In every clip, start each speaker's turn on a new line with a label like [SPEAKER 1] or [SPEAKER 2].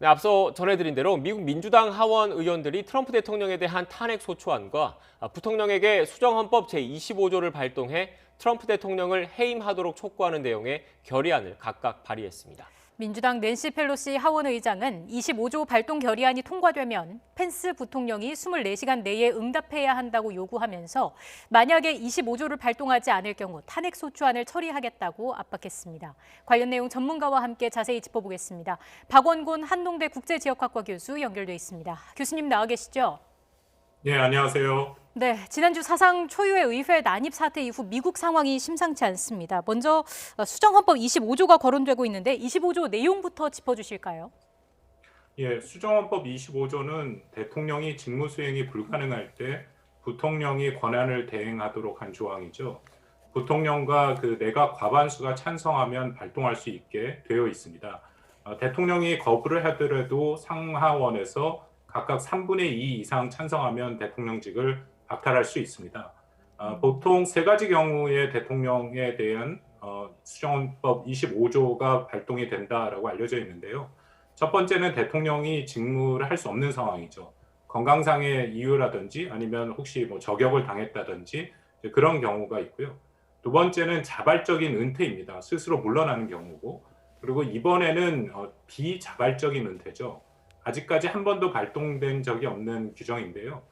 [SPEAKER 1] 네, 앞서 전해드린 대로 미국 민주당 하원 의원들이 트럼프 대통령에 대한 탄핵 소추안과 부통령에게 수정헌법 제25조를 발동해 트럼프 대통령을 해임하도록 촉구하는 내용의 결의안을 각각 발의했습니다.
[SPEAKER 2] 민주당 낸시 펠로시 하원의장은 25조 발동 결의안이 통과되면 펜스 부통령이 24시간 내에 응답해야 한다고 요구하면서 만약에 25조를 발동하지 않을 경우 탄핵 소추안을 처리하겠다고 압박했습니다. 관련 내용 전문가와 함께 자세히 짚어보겠습니다. 박원곤 한동대 국제지역학과 교수 연결돼 있습니다. 교수님 나와 계시죠?
[SPEAKER 3] 네, 안녕하세요.
[SPEAKER 2] 네, 지난주 사상 초유의 의회 난입 사태 이후 미국 상황이 심상치 않습니다. 먼저 수정헌법 25조가 거론되고 있는데 25조 내용부터 짚어주실까요?
[SPEAKER 3] 예, 수정헌법 25조는 대통령이 직무 수행이 불가능할 때 부통령이 권한을 대행하도록 한 조항이죠. 부통령과 그 내각 과반수가 찬성하면 발동할 수 있게 되어 있습니다. 대통령이 거부를 하더라도 상하원에서 각각 3분의 2 이상 찬성하면 대통령직을 박탈할 수 있습니다. 보통 세 가지 경우에 대통령에 대한 수정헌법 25조가 발동이 된다라고 알려져 있는데요. 첫 번째는 대통령이 직무를 할 수 없는 상황이죠. 건강상의 이유라든지 아니면 혹시 뭐 저격을 당했다든지 그런 경우가 있고요. 두 번째는 자발적인 은퇴입니다. 스스로 물러나는 경우고, 그리고 이번에는 비자발적인 은퇴죠. 아직까지 한 번도 발동된 적이 없는 규정인데요.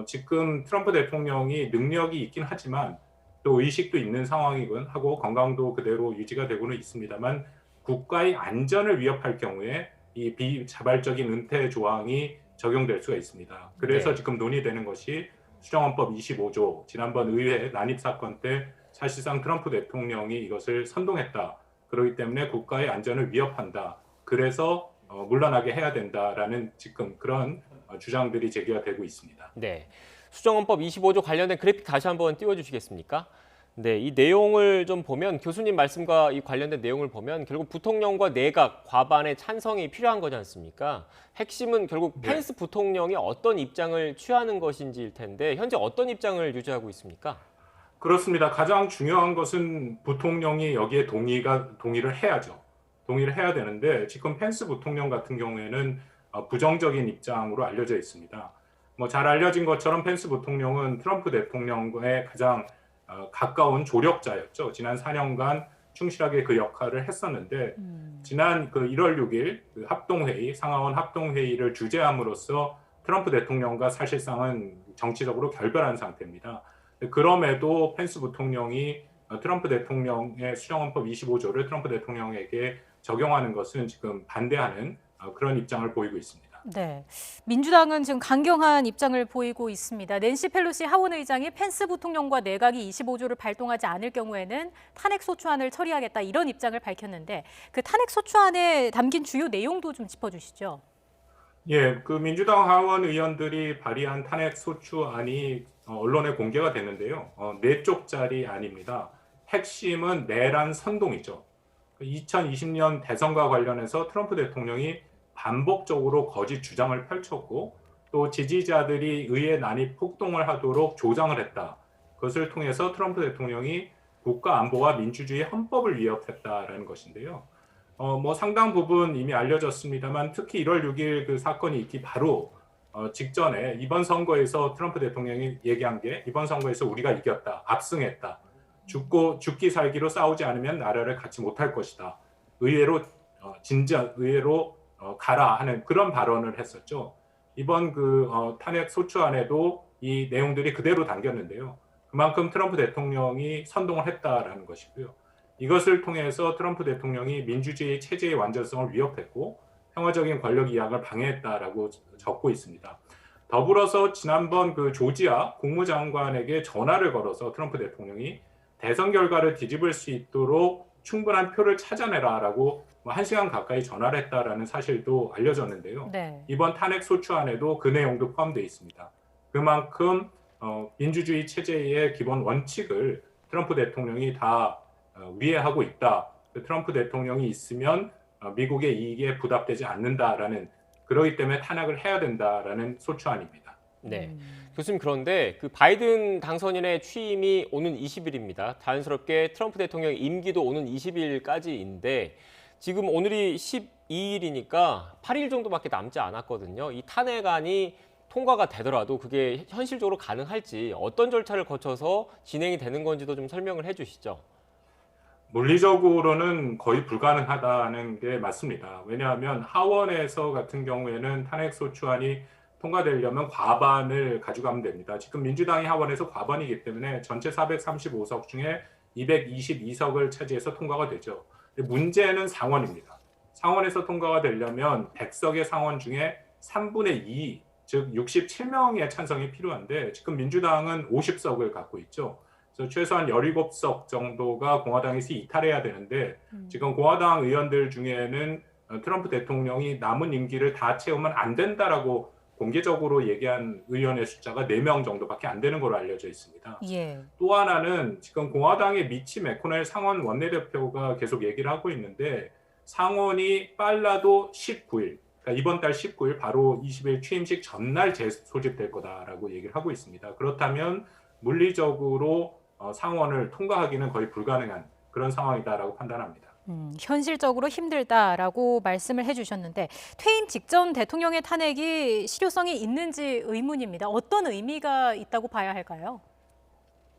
[SPEAKER 3] 지금 트럼프 대통령이 능력이 있긴 하지만 또 의식도 있는 상황이곤 하고 건강도 그대로 유지가 되고는 있습니다만 국가의 안전을 위협할 경우에 이 비자발적인 은퇴 조항이 적용될 수가 있습니다. 그래서
[SPEAKER 1] 네.
[SPEAKER 3] 지금 논의되는 것이 수정헌법 25조, 지난번 의회 난입 사건 때 사실상 트럼프 대통령이 이것을 선동했다. 그렇기 때문에 국가의 안전을 위협한다. 그래서 물러나게 해야 된다라는 지금 그런 주장들이 제기가 되고 있습니다.
[SPEAKER 1] 네, 수정헌법 25조 관련된 그래픽 다시 한번 띄워주시겠습니까? 네, 이 내용을 좀 보면 교수님 말씀과 이 관련된 내용을 보면 결국 부통령과 내각 과반의 찬성이 필요한 거지 않습니까? 핵심은 결국
[SPEAKER 3] 네.
[SPEAKER 1] 펜스 부통령이 어떤 입장을 취하는 것인지일 텐데 현재 어떤 입장을 유지하고 있습니까?
[SPEAKER 3] 그렇습니다. 가장 중요한 것은 부통령이 여기에 동의를 해야죠. 동의를 해야 되는데 지금 펜스 부통령 같은 경우에는 부정적인 입장으로 알려져 있습니다. 뭐 잘 알려진 것처럼 펜스 부통령은 트럼프 대통령과의 가장 가까운 조력자였죠. 지난 4년간 충실하게 그 역할을 했었는데 지난 그 1월 6일 그 합동회의, 상하원 합동회의를 주재함으로써 트럼프 대통령과 사실상은 정치적으로 결별한 상태입니다. 그럼에도 펜스 부통령이 트럼프 대통령의 수정헌법 25조를 트럼프 대통령에게 적용하는 것은 지금 반대하는 그런 입장을 보이고 있습니다.
[SPEAKER 2] 네, 민주당은 지금 강경한 입장을 보이고 있습니다. 낸시 펠로시 하원의장이 펜스 부통령과 내각이 25조를 발동하지 않을 경우에는 탄핵 소추안을 처리하겠다 이런 입장을 밝혔는데 그 탄핵 소추안에 담긴 주요 내용도 좀 짚어주시죠.
[SPEAKER 3] 예, 그 민주당 하원 의원들이 발의한 탄핵 소추안이 언론에 공개가 됐는데요. 4쪽짜리 안입니다. 핵심은 내란 선동이죠. 2020년 대선과 관련해서 트럼프 대통령이 반복적으로 거짓 주장을 펼쳤고 또 지지자들이 의회 난입 폭동을 하도록 조장을 했다. 그것을 통해서 트럼프 대통령이 국가 안보와 민주주의 헌법을 위협했다라는 것인데요. 뭐 상당 부분 이미 알려졌습니다만 특히 1월 6일 그 사건이 있기 바로 직전에 이번 선거에서 트럼프 대통령이 얘기한 게 이번 선거에서 우리가 이겼다, 압승했다. 죽기 살기로 싸우지 않으면 나라를 갖지 못할 것이다. 의회로 가라 하는 그런 발언을 했었죠. 이번 그 탄핵 소추안에도 이 내용들이 그대로 담겼는데요. 그만큼 트럼프 대통령이 선동을 했다라는 것이고요. 이것을 통해서 트럼프 대통령이 민주주의 체제의 완전성을 위협했고 평화적인 권력 이양을 방해했다라고 적고 있습니다. 더불어서 지난번 그 조지아 국무장관에게 전화를 걸어서 트럼프 대통령이 대선 결과를 뒤집을 수 있도록 충분한 표를 찾아내라라고 1시간 가까이 전화를 했다라는 사실도 알려졌는데요.
[SPEAKER 2] 네.
[SPEAKER 3] 이번 탄핵 소추안에도 그 내용도 포함되어 있습니다. 그만큼 민주주의 체제의 기본 원칙을 트럼프 대통령이 다 위해하고 있다. 트럼프 대통령이 있으면 미국의 이익에 부답되지 않는다라는, 그러기 때문에 탄핵을 해야 된다라는 소추안입니다.
[SPEAKER 1] 네, 교수님 그런데 그 바이든 당선인의 취임이 오는 20일입니다. 자연스럽게 트럼프 대통령 임기도 오는 20일까지인데 지금 오늘이 12일이니까 8일 정도밖에 남지 않았거든요. 이 탄핵안이 통과가 되더라도 그게 현실적으로 가능할지 어떤 절차를 거쳐서 진행이 되는 건지도 좀 설명을 해주시죠.
[SPEAKER 3] 물리적으로는 거의 불가능하다는 게 맞습니다. 왜냐하면 하원에서 같은 경우에는 탄핵소추안이 통과되려면 과반을 가져가면 됩니다. 지금 민주당이 하원에서 과반이기 때문에 전체 435석 중에 222석을 차지해서 통과가 되죠. 근데 문제는 상원입니다. 상원에서 통과가 되려면 100석의 상원 중에 3분의 2, 즉 67명의 찬성이 필요한데 지금 민주당은 50석을 갖고 있죠. 그래서 최소한 17석 정도가 공화당에서 이탈해야 되는데 지금 공화당 의원들 중에는 트럼프 대통령이 남은 임기를 다 채우면 안 된다라고 공개적으로 얘기한 의원의 숫자가 4명 정도밖에 안 되는 걸로 알려져 있습니다.
[SPEAKER 2] 예.
[SPEAKER 3] 또 하나는 지금 공화당의 미치 매코넬 상원 원내대표가 계속 얘기를 하고 있는데 상원이 빨라도 19일, 그러니까 이번 달 19일 바로 20일 취임식 전날 재소집될 거다라고 얘기를 하고 있습니다. 그렇다면 물리적으로 상원을 통과하기는 거의 불가능한 그런 상황이다라고 판단합니다.
[SPEAKER 2] 현실적으로 힘들다라고 말씀을 해주셨는데 퇴임 직전 대통령의 탄핵이 실효성이 있는지 의문입니다. 어떤 의미가 있다고 봐야 할까요?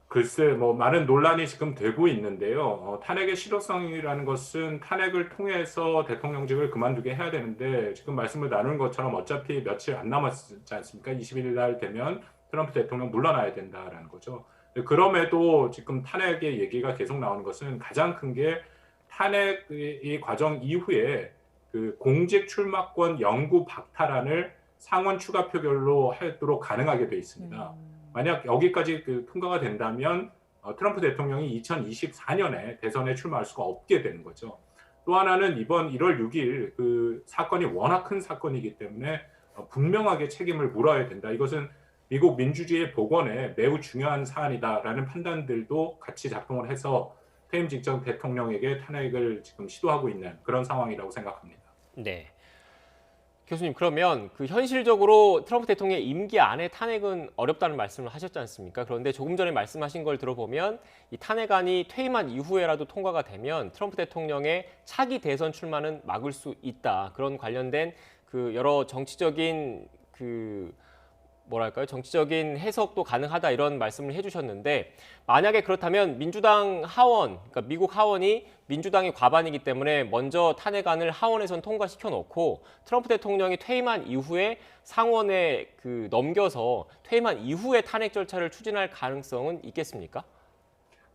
[SPEAKER 3] 글쎄, 많은 논란이 지금 되고 있는데요. 탄핵의 실효성이라는 것은 탄핵을 통해서 대통령직을 그만두게 해야 되는데 지금 말씀을 나눈 것처럼 어차피 며칠 안 남았지 않습니까? 20일 날 되면 트럼프 대통령 물러나야 된다라는 거죠. 그럼에도 지금 탄핵의 얘기가 계속 나오는 것은 가장 큰 게 탄핵의 과정 이후에 그 공직 출마권 영구 박탈안을 상원 추가 표결로 하도록 가능하게 돼 있습니다. 만약 여기까지 통과가 된다면 트럼프 대통령이 2024년에 대선에 출마할 수가 없게 되는 거죠. 또 하나는 이번 1월 6일 그 사건이 워낙 큰 사건이기 때문에 분명하게 책임을 물어야 된다. 이것은 미국 민주주의의 복원에 매우 중요한 사안이다라는 판단들도 같이 작동을 해서 퇴임 직전 대통령에게 탄핵을 지금 시도하고 있는 그런 상황이라고 생각합니다.
[SPEAKER 1] 네. 교수님, 그러면 그 현실적으로 트럼프 대통령의 임기 안에 탄핵은 어렵다는 말씀을 하셨지 않습니까? 그런데 조금 전에 말씀하신 걸 들어보면 이 탄핵안이 퇴임한 이후에라도 통과가 되면 트럼프 대통령의 차기 대선 출마는 막을 수 있다. 그런 관련된 그 여러 정치적인 정치적인 해석도 가능하다 이런 말씀을 해주셨는데 만약에 그렇다면 민주당 하원, 그러니까 미국 하원이 민주당이 과반이기 때문에 먼저 탄핵안을 하원에선 통과시켜 놓고 트럼프 대통령이 퇴임한 이후에 상원에 넘겨서 퇴임한 이후에 탄핵 절차를 추진할 가능성은 있겠습니까?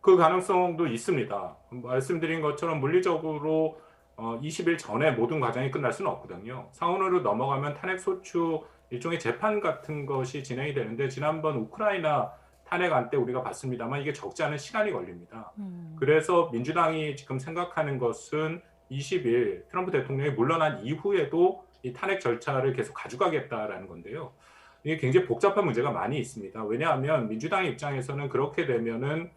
[SPEAKER 3] 그 가능성도 있습니다. 말씀드린 것처럼 물리적으로 20일 전에 모든 과정이 끝날 수는 없거든요. 상원으로 넘어가면 탄핵 소추 일종의 재판 같은 것이 진행이 되는데 지난번 우크라이나 탄핵안 때 우리가 봤습니다만 이게 적지 않은 시간이 걸립니다. 그래서 민주당이 지금 생각하는 것은 20일 트럼프 대통령이 물러난 이후에도 이 탄핵 절차를 계속 가져가겠다라는 건데요. 이게 굉장히 복잡한 문제가 많이 있습니다. 왜냐하면 민주당 입장에서는 그렇게 되면은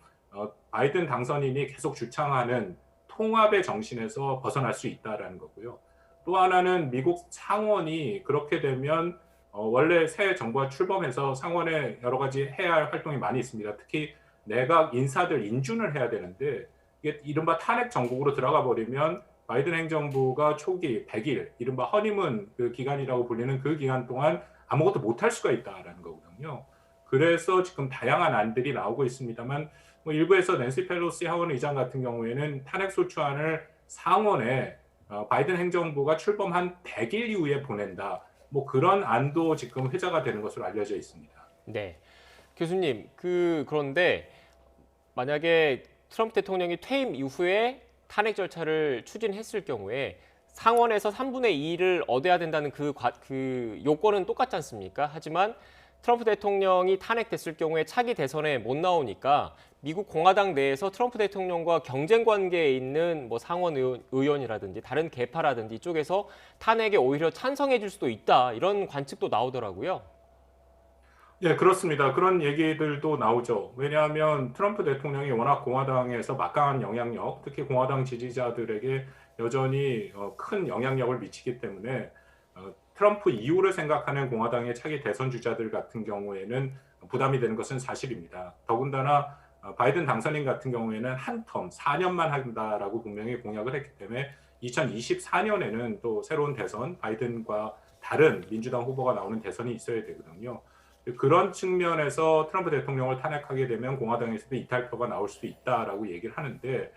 [SPEAKER 3] 바이든 당선인이 계속 주창하는 통합의 정신에서 벗어날 수 있다라는 거고요. 또 하나는 미국 상원이 그렇게 되면 원래 새 정부가 출범해서 상원에 여러 가지 해야 할 활동이 많이 있습니다. 특히 내각 인사들 인준을 해야 되는데 이게 이른바 탄핵 정국으로 들어가 버리면 바이든 행정부가 초기 100일, 이른바 허니문 그 기간이라고 불리는 그 기간 동안 아무것도 못할 수가 있다라는 거거든요. 그래서 지금 다양한 안들이 나오고 있습니다만 일부에서 낸시 펠로시 하원 의장 같은 경우에는 탄핵 소추안을 상원에 바이든 행정부가 출범한 100일 이후에 보낸다. 그런 안도 지금 회자가 되는 것으로 알려져 있습니다.
[SPEAKER 1] 네. 교수님, 그런데 만약에 트럼프 대통령이 퇴임 이후에 탄핵 절차를 추진했을 경우에 상원에서 3분의 2를 얻어야 된다는 그 요건은 똑같지 않습니까? 하지만 트럼프 대통령이 탄핵됐을 경우에 차기 대선에 못 나오니까 미국 공화당 내에서 트럼프 대통령과 경쟁 관계에 있는 상원 의원이라든지 다른 계파라든지 이쪽에서 탄핵에 오히려 찬성해 줄 수도 있다. 이런 관측도 나오더라고요.
[SPEAKER 3] 예, 그렇습니다. 그런 얘기들도 나오죠. 왜냐하면 트럼프 대통령이 워낙 공화당에서 막강한 영향력, 특히 공화당 지지자들에게 여전히 큰 영향력을 미치기 때문에 트럼프 이후를 생각하는 공화당의 차기 대선 주자들 같은 경우에는 부담이 되는 것은 사실입니다. 더군다나 바이든 당선인 같은 경우에는 한 텀 4년만 한다라고 분명히 공약을 했기 때문에 2024년에는 또 새로운 대선, 바이든과 다른 민주당 후보가 나오는 대선이 있어야 되거든요. 그런 측면에서 트럼프 대통령을 탄핵하게 되면 공화당에서도 이탈표가 나올 수도 있다라고 얘기를 하는데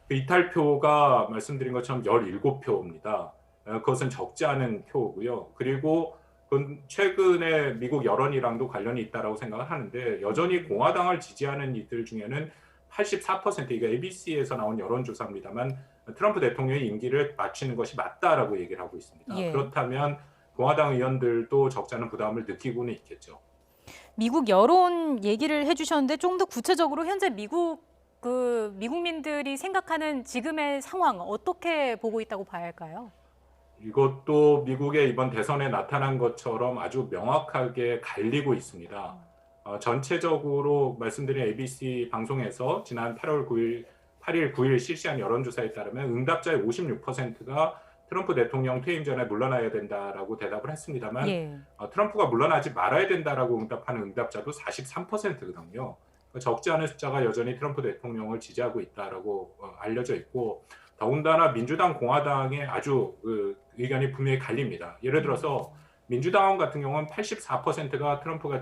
[SPEAKER 3] 그 이탈표가 말씀드린 것처럼 17표입니다. 그것은 적지 않은 표고요. 그리고 그건 최근에 미국 여론이랑도 관련이 있다라고 생각을 하는데 여전히 공화당을 지지하는 이들 중에는 84%, 이게 ABC에서 나온 여론조사입니다만 트럼프 대통령의 임기를 마치는 것이 맞다라고 얘기를 하고 있습니다.
[SPEAKER 2] 예.
[SPEAKER 3] 그렇다면 공화당 의원들도 적지 않은 부담을 느끼고는 있겠죠.
[SPEAKER 2] 미국 여론 얘기를 해주셨는데 좀 더 구체적으로 현재 미국민들이 생각하는 지금의 상황 어떻게 보고 있다고 봐야 할까요?
[SPEAKER 3] 이것도 미국의 이번 대선에 나타난 것처럼 아주 명확하게 갈리고 있습니다. 전체적으로 말씀드린 ABC 방송에서 지난 8일 9일 실시한 여론조사에 따르면 응답자의 56%가 트럼프 대통령 퇴임 전에 물러나야 된다라고 대답을 했습니다만
[SPEAKER 2] 예.
[SPEAKER 3] 트럼프가 물러나지 말아야 된다라고 응답하는 응답자도 43%거든요. 적지 않은 숫자가 여전히 트럼프 대통령을 지지하고 있다라고 알려져 있고 더군다나 민주당, 공화당의 아주 의견이 분명히 갈립니다. 예를 들어서 민주당 같은 경우는 84%가 트럼프가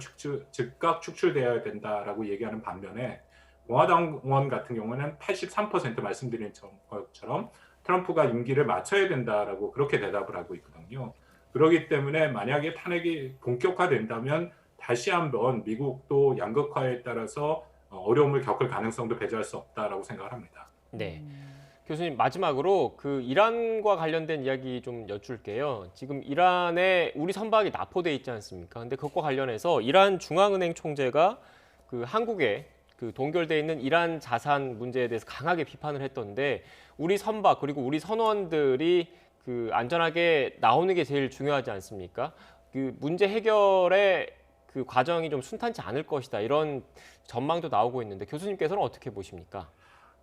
[SPEAKER 3] 즉각 축출되어야 된다라고 얘기하는 반면에 공화당원 같은 경우는 83% 말씀드린 것처럼 트럼프가 임기를 마쳐야 된다라고 그렇게 대답을 하고 있거든요. 그렇기 때문에 만약에 탄핵이 본격화된다면 다시 한번 미국도 양극화에 따라서 어려움을 겪을 가능성도 배제할 수 없다라고 생각을 합니다.
[SPEAKER 1] 네. 교수님 마지막으로 그 이란과 관련된 이야기 좀 여쭐게요. 지금 이란에 우리 선박이 납포돼 있지 않습니까? 근데 그것과 관련해서 이란 중앙은행 총재가 그 한국에 그 동결돼 있는 이란 자산 문제에 대해서 강하게 비판을 했던데 우리 선박 그리고 우리 선원들이 그 안전하게 나오는 게 제일 중요하지 않습니까? 그 문제 해결의 그 과정이 좀 순탄치 않을 것이다 이런 전망도 나오고 있는데 교수님께서는 어떻게 보십니까?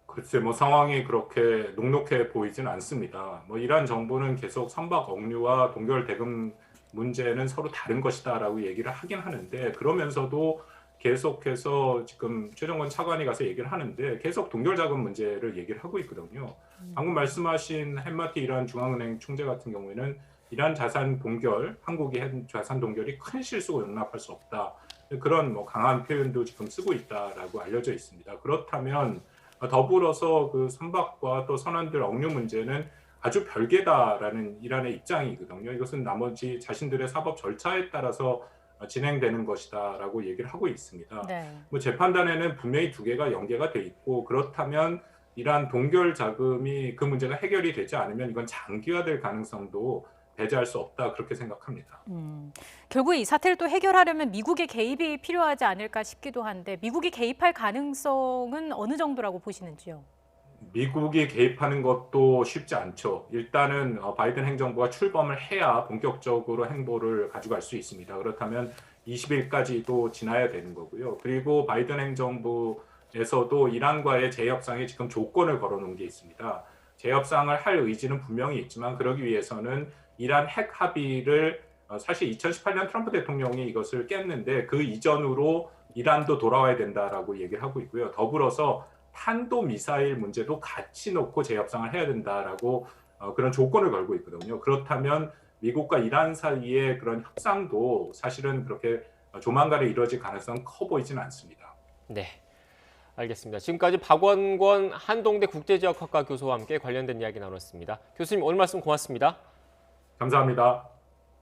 [SPEAKER 3] 글쎄 뭐 상황이 그렇게 녹록해 보이진 않습니다. 뭐 이란 정부는 계속 선박 억류와 동결 대금 문제는 서로 다른 것이다라고 얘기를 하긴 하는데 그러면서도 계속해서 지금 최정권 차관이 가서 얘기를 하는데 계속 동결 자금 문제를 얘기를 하고 있거든요. 방금 말씀하신 햄마티 이란 중앙은행 총재 같은 경우에는 이란 자산 동결, 한국이 한 자산 동결이 큰 실수고 용납할 수 없다. 그런 뭐 강한 표현도 지금 쓰고 있다라고 알려져 있습니다. 그렇다면 더불어서 그 선박과 또 선원들 억류 문제는 아주 별개다라는 이란의 입장이거든요. 이것은 나머지 자신들의 사법 절차에 따라서 진행되는 것이다라고 얘기를 하고 있습니다.
[SPEAKER 2] 네.
[SPEAKER 3] 뭐 재판단에는 분명히 두 개가 연계가 돼 있고 그렇다면 이란 동결 자금이 그 문제가 해결이 되지 않으면 이건 장기화될 가능성도 배제할 수 없다 그렇게 생각합니다.
[SPEAKER 2] 결국 이 사태를 또 해결하려면 미국의 개입이 필요하지 않을까 싶기도 한데 미국이 개입할 가능성은 어느 정도라고 보시는지요?
[SPEAKER 3] 미국이 개입하는 것도 쉽지 않죠. 일단은 바이든 행정부가 출범을 해야 본격적으로 행보를 가져갈 수 있습니다. 그렇다면 20일까지도 지나야 되는 거고요. 그리고 바이든 행정부에서도 이란과의 재협상에 지금 조건을 걸어놓은 게 있습니다. 재협상을 할 의지는 분명히 있지만 그러기 위해서는 이란 핵 합의를 사실 2018년 트럼프 대통령이 이것을 깼는데 그 이전으로 이란도 돌아와야 된다라고 얘기를 하고 있고요. 더불어서 탄도미사일 문제도 같이 놓고 재협상을 해야 된다라고 그런 조건을 걸고 있거든요. 그렇다면 미국과 이란 사이의 그런 협상도 사실은 그렇게 조만간에 이루어질 가능성은 커 보이지는 않습니다.
[SPEAKER 1] 네, 알겠습니다. 지금까지 박원권 한동대 국제지역학과 교수와 함께 관련된 이야기 나눴습니다. 교수님 오늘 말씀 고맙습니다.
[SPEAKER 3] 감사합니다.